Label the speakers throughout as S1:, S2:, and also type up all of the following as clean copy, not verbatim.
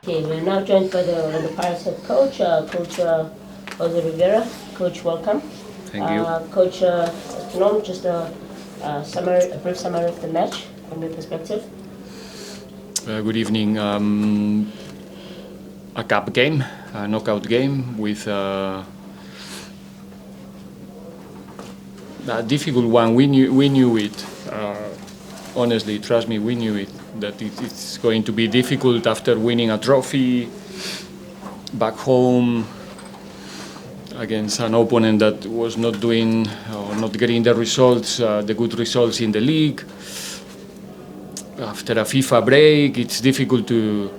S1: Okay, we're now joined by the Pirates head coach, Coach Jose Riveiro. Coach, welcome.
S2: Thank you.
S1: Coach, just a brief summary of the match from your perspective.
S2: Good evening. A cup game, a knockout game with a difficult one. We knew it. Honestly, trust me, we knew it. That it's going to be difficult after winning a trophy back home against an opponent that was not doing or not getting the results, the good results in the league. After a FIFA break, it's difficult to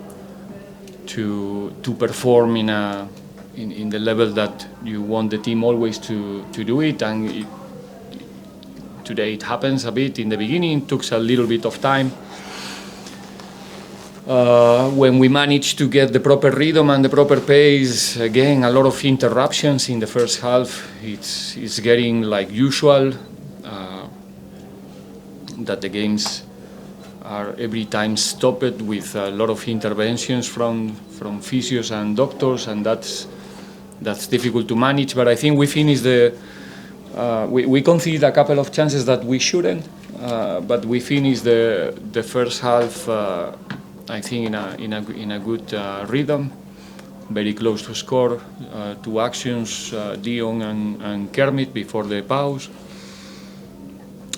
S2: perform in the level that you want the team always to do it, and today it happens a bit. In the beginning, it took a little bit of time. When we managed to get the proper rhythm and the proper pace, again, a lot of interruptions in the first half. It's getting like usual, that the games are every time stopped with a lot of interventions from physios and doctors, and that's difficult to manage. But I think we finished we conceded a couple of chances that we shouldn't, but we finished the first half, I think, in a good rhythm, very close to score. Two actions, Dion and Kermit before the pause.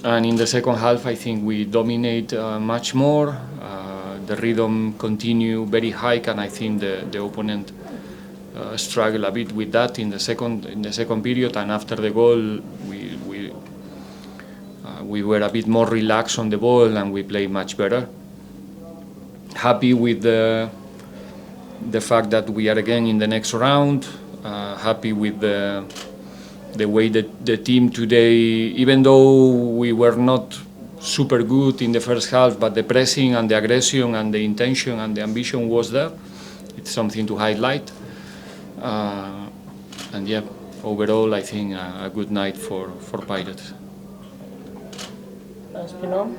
S2: And in the second half, I think we dominate much more. The rhythm continued very high, and I think the opponent struggled a bit with that in the second period. And after the goal, we were a bit more relaxed on the ball and we played much better. Happy with the fact that we are again in the next round. Happy with the way that the team today, even though we were not super good in the first half, but the pressing and the aggression and the intention and the ambition was there. It's something to highlight. And yeah, overall, I think a good night for Pirates.
S1: Spinon,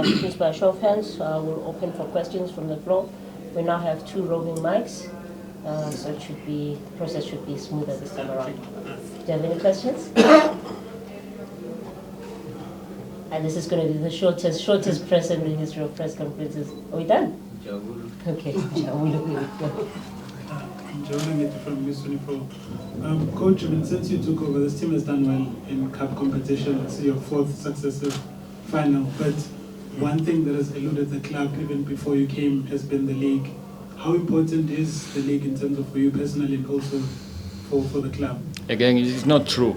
S1: please, by a show of hands, we'll open for questions from the floor. We now have two roving mics, so the process should be smoother this time around. Do you have any questions? And this is going to be the shortest press in the history of press conferences. Are we done? Okay,
S3: Jawulu from Miss 24. Coach, since you took over, this team has done well in cup competition. It's your fourth successive final. But one thing that has eluded the club even before you came has been the league. How important is the league in terms of for you personally and also for the club?
S2: Again, it's not true.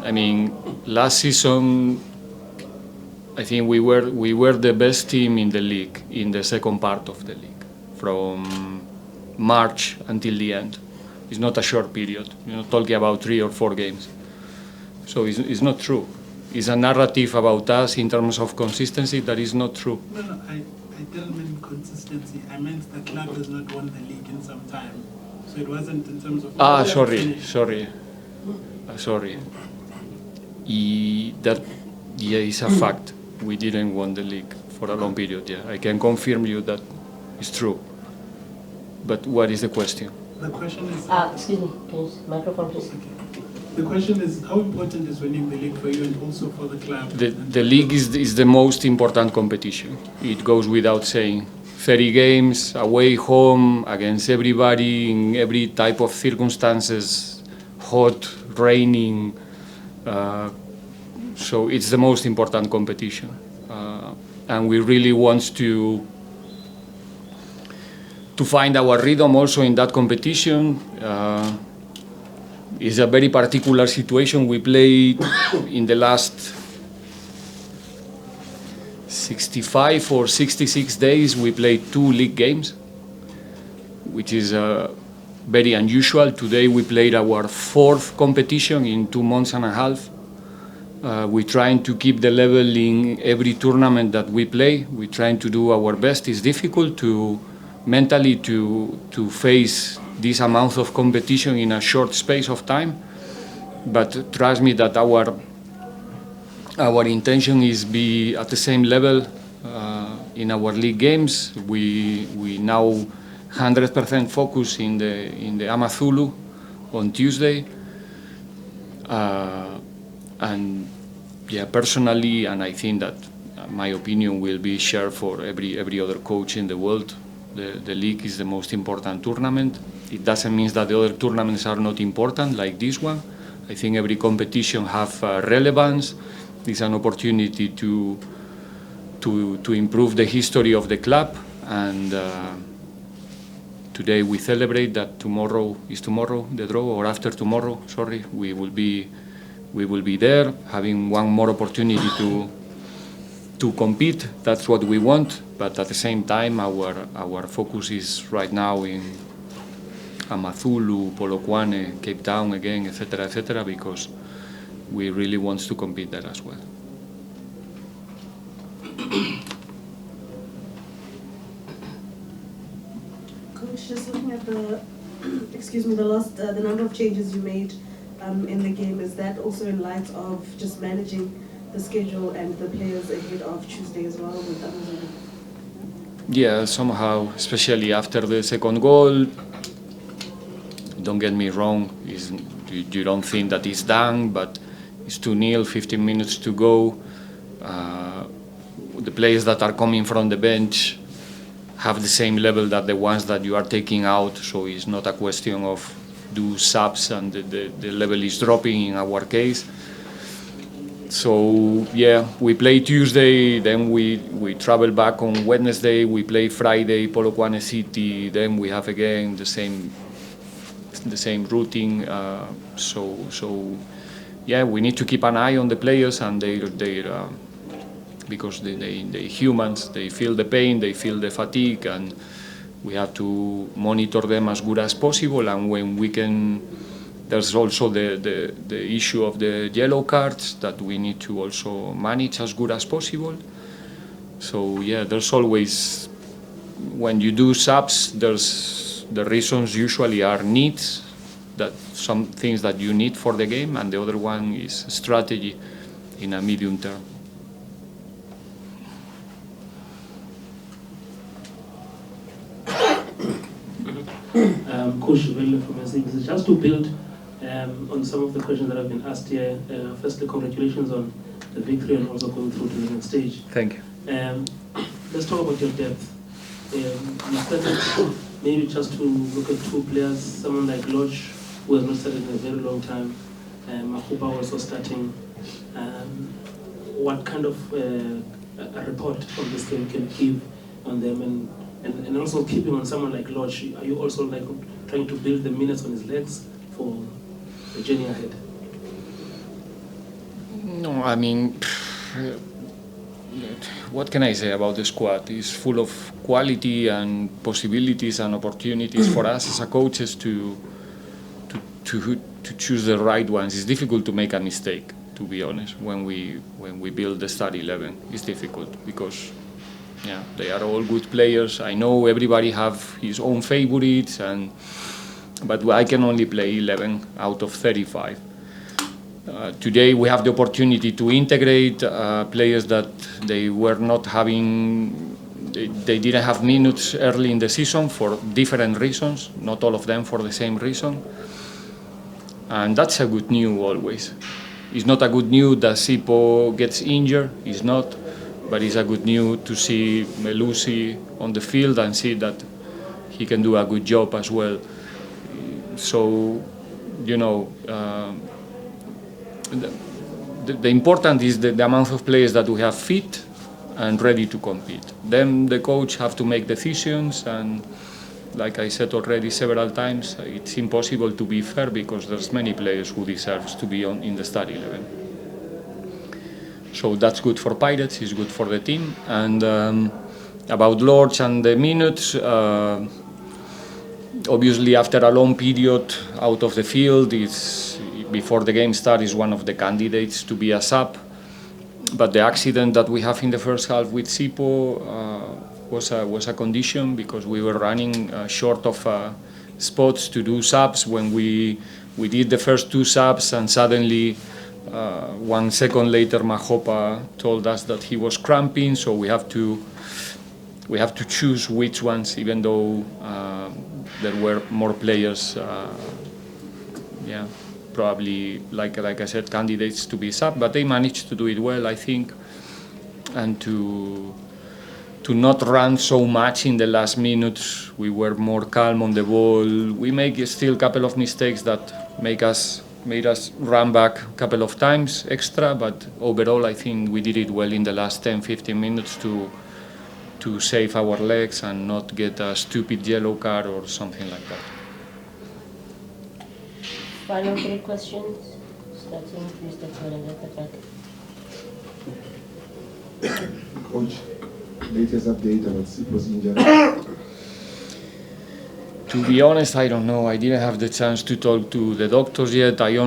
S2: I mean, last season, I think we were the best team in the league in the second part of the league, from March until the end. It's not a short period. You're not talking about 3 or 4 games. So it's not true. It's a narrative about us in terms of consistency that is not true.
S3: No, I didn't mean consistency. I meant the club has not won the league in some time. So it wasn't in terms of...
S2: Sorry. That is a fact. We didn't win the league for a long period. Yeah, I can confirm you that it's true. But what is the question?
S3: The question is...
S1: excuse me, please, microphone please.
S3: Okay. The question is, how important is winning the league for you and also for the club?
S2: The league is the most important competition. It goes without saying. 30 games, away, home, against everybody, in every type of circumstances, hot, raining. So it's the most important competition. And we really want to find our rhythm also in that competition. It's a very particular situation. We played in the last 65 or 66 days, we played 2 league games, which is very unusual. Today we played our 4th competition in 2 months and a half. We're trying to keep the level in every tournament that we play. We're trying to do our best. It's difficult mentally to face this amount of competition in a short space of time, but trust me that our intention is be at the same level our league games. We now 100% focus in the Amazulu on Tuesday. And yeah, personally, and I think that my opinion will be shared for every other coach in the world, the league is the most important tournament. It doesn't mean that the other tournaments are not important, like this one. I think every competition have relevance. It's an opportunity to improve the history of the club, and today we celebrate that. Tomorrow the draw, or after tomorrow, sorry, we will be there, having one more opportunity to compete. That's what we want, but at the same time, our focus is right now in Amazulu, Polokwane, Cape Town again, etc., because we really want to compete there as well.
S4: Coach, just looking at the the number of changes you made in the game, is that also in light of just managing the schedule and the players ahead of Tuesday as well with Amazon?
S2: Yeah, somehow, especially after the second goal. Don't get me wrong, you don't think that it's done, but it's 2-0, 15 minutes to go. The players that are coming from the bench have the same level that the ones that you are taking out, so it's not a question of do subs and the level is dropping in our case. So yeah, we play Tuesday, then we travel back on Wednesday, we play Friday, Polokwane City, then we have again the same routine. So yeah, we need to keep an eye on the players and their because they humans, they feel the pain, they feel the fatigue, and we have to monitor them as good as possible. And when we can, there's also the issue of the yellow cards that we need to also manage as good as possible. So yeah, there's always, when you do subs, there's the reasons usually are needs, that some things that you need for the game, and the other one is strategy in a medium term.
S5: Coach Riveiro from SABC. Just to build on some of the questions that have been asked here. Firstly, congratulations on the victory and also going through to the next stage.
S2: Thank you.
S5: Let's talk about your depth. You started maybe just to look at two players, someone like Lodge, who has not started in a very long time, Mahupa also starting. What kind of a report from this game can you give on them, and also keeping on someone like Lodge? Are you also like trying to build the minutes on his legs for the journey ahead?
S2: No, I mean, what can I say about the squad? It's full of quality and possibilities and opportunities for us as a coaches to choose the right ones. It's difficult to make a mistake, to be honest. When we build the start 11, it's difficult because yeah, they are all good players. I know everybody have his own favorites, but I can only play 11 out of 35. Today we have the opportunity to integrate players that they were not having, they didn't have minutes early in the season for different reasons, not all of them for the same reason. And that's a good news always. It's not a good news that Sipo gets injured, it's not, but it's a good news to see Melusi on the field and see that he can do a good job as well. So, you know, the important is the amount of players that we have fit and ready to compete. Then the coach have to make decisions, and like I said already several times, it's impossible to be fair because there's many players who deserves to be in the start 11. So that's good for Pirates, it's good for the team. And about Lorch and the minutes, obviously after a long period out of the field, before the game starts, is one of the candidates to be a sub. But the accident that we have in the first half with Sipo was a condition because we were running short of spots to do subs when we did the first two subs, and suddenly 1 second later Mahopa told us that he was cramping, so we have to we have to choose which ones, even though there were more players. Yeah, probably like I said, candidates to be sub, but they managed to do it well, I think, and to not run so much in the last minutes. We were more calm on the ball. We make still a couple of mistakes that made us run back a couple of times extra, but overall I think we did it well in the last 10-15 minutes to save our legs and not get a stupid yellow card or something like that.
S1: Final 3 questions, starting with the toilet at the back.
S6: Coach, latest update about Sipo's injury?
S2: To be honest, I don't know. I didn't have the chance to talk to the doctors yet. I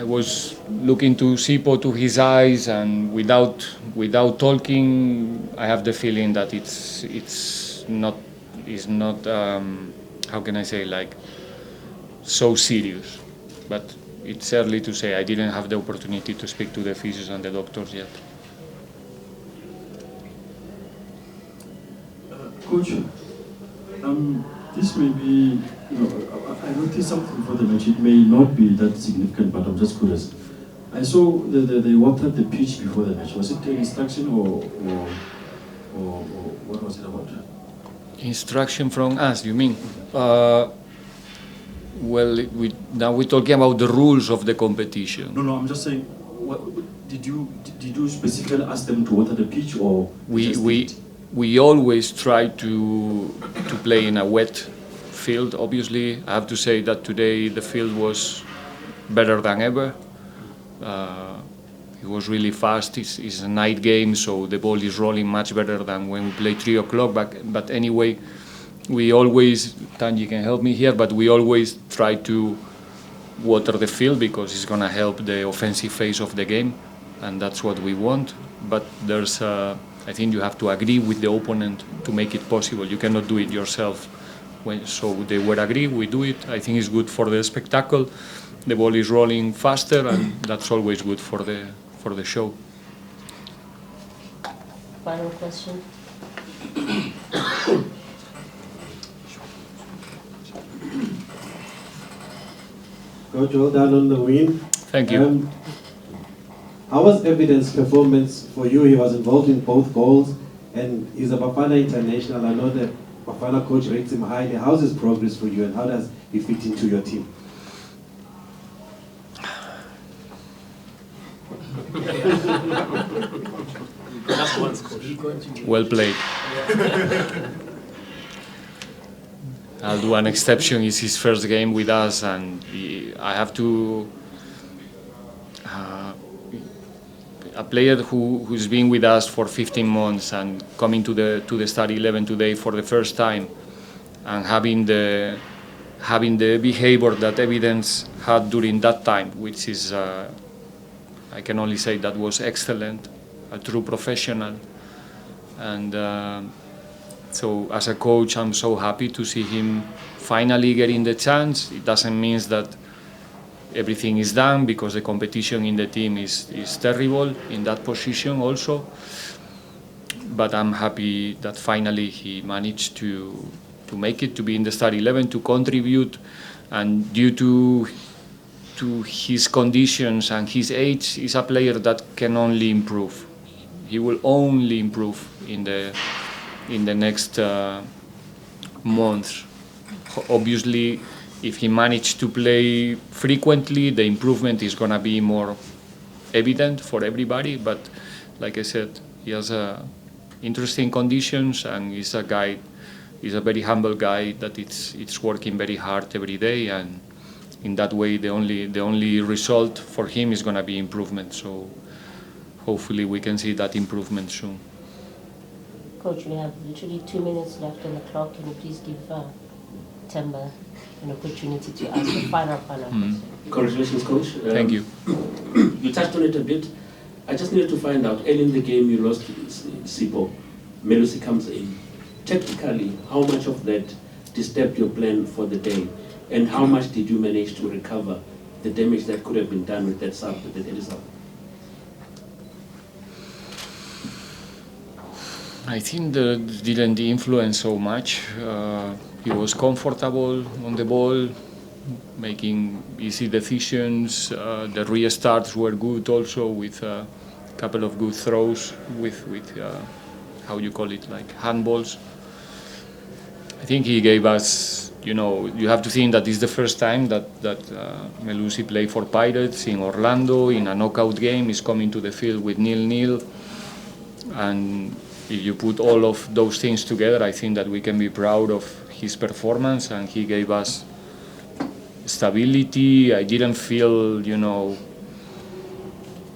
S2: was looking to Sipo, to his eyes, and without talking, I have the feeling that it's not how can I say, like, so serious. But it's early to say. I didn't have the opportunity to speak to the physios and the doctors yet.
S7: Coach, this may be, I noticed something for the match. It may not be that significant, but I'm just curious. I saw they watered the pitch before the match. Was it an instruction or what was it about?
S2: Instruction from us, you mean? Well, now we're talking about the rules of the competition.
S7: No, I'm just saying. Did you specifically ask them to water the pitch, or
S2: we always try to play in a wet field? Obviously, I have to say that today the field was better than ever. It was really fast. It's a night game, so the ball is rolling much better than when we play 3 o'clock. But anyway, we always, Tanji can help me here, but we always try to water the field because it's going to help the offensive phase of the game, and that's what we want. But I think you have to agree with the opponent to make it possible. You cannot do it yourself. So they were agree, we do it. I think it's good for the spectacle. The ball is rolling faster, and that's always good for the show.
S1: Final question.
S8: Coach, well done on the win.
S2: Thank you.
S8: How was Evidence's performance for you? He was involved in both goals, and he's a Bafana international. I know that Bafana coach rates him highly. How's his progress for you, and how does he fit into your team?
S5: Just once, coach.
S2: Well played. I'll do an exception. It's his first game with us, and I have to. A player who's been with us for 15 months and coming to the starting 11 today for the first time, and having the behavior that Evidence had during that time, which is, I can only say that was excellent, a true professional, and so as a coach, I'm so happy to see him finally getting the chance. It doesn't mean that everything is done, because the competition in the team is terrible in that position also. But I'm happy that finally he managed to make it, to be in the start 11, to contribute, and due to his conditions and his age, he's a player that can only improve. He will only improve in the next months. Obviously, if he managed to play frequently, the improvement is going to be more evident for everybody. But like I said, he has interesting conditions, and he's a very humble guy that it's working very hard every day, and in that way the only result for him is going to be improvement. So hopefully we can see that improvement soon.
S1: Coach, we have literally 2 minutes left on the clock. Can you please give Temba an opportunity to ask the final question?
S5: Congratulations, coach.
S2: Thank you.
S5: You touched on it a bit. I just needed to find out, early in the game you lost Sipo. Melusi comes in. Technically, how much of that disturbed your plan for the day? And how much did you manage to recover the damage that could have been done with that sub, with that early sub?
S2: I think that didn't influence so much. He was comfortable on the ball, making easy decisions. The restarts were good also, with a couple of good throws with how you call it, like handballs. I think he gave us, you have to think that this is the first time that Melusi played for Pirates in Orlando in a knockout game. He's coming to the field with 0-0. And if you put all of those things together, I think that we can be proud of his performance, and he gave us stability. I didn't feel,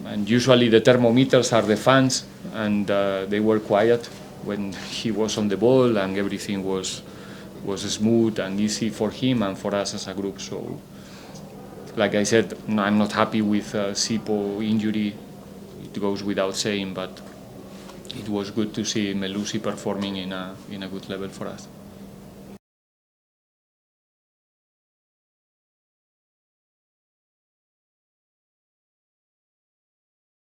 S2: and usually the thermometers are the fans, and they were quiet when he was on the ball, and everything was smooth and easy for him and for us as a group. So, like I said, I'm not happy with Sipo injury. It goes without saying, but it was good to see Melusi performing in a good level for us.